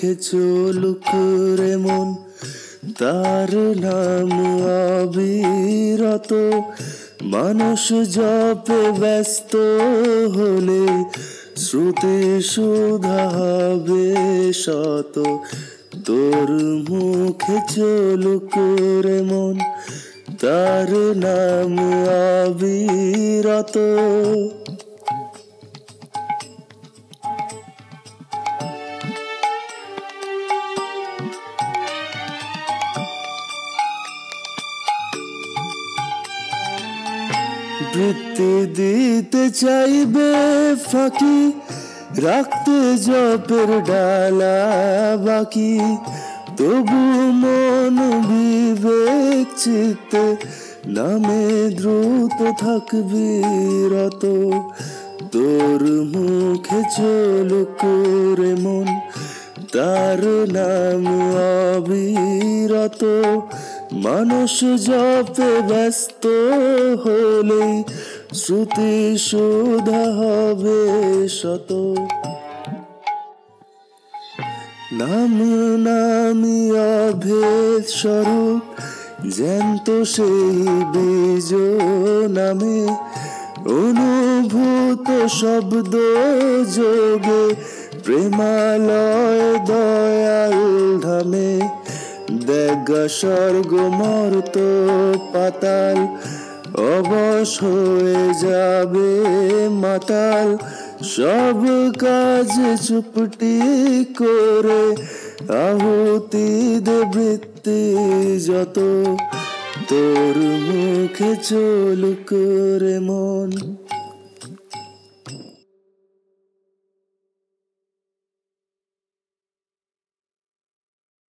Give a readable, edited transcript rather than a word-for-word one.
মুখে চলুক রে মন, তার নাম অবিরত। মানুষ জপে ব্যস্ত হলে শ্রুতি সুধা হবে শত। তোর মুখে চলুক রে মন, তার নাম অবিরত। বৃত্তি দিতে চাইবে ফাঁকি, রাখতে জপের ডালা বাকি। তবু মন বিবেক চিত্তে নামে দ্রুত থাকবি রত। তোর মুখে চলুক রে মন, তার নাম অবিরত। মানুষ জপে ব্যস্ত হলেই শ্রুতি সুধা হবে শত। নাম নামি অভেদ স্বরূপ জ্যান্ত সেই বীজ নামে। অনুভূত শব্দ যোগে প্রেমালয় দয়াল ধামে। দেখ স্বর্গ মর্ত পাতাল, অবশ হয়ে যাবে মাতাল। সব কাজ চুপটি করে আহুতি দে বৃত্তি যত। তোর মুখে চলুক রে মন।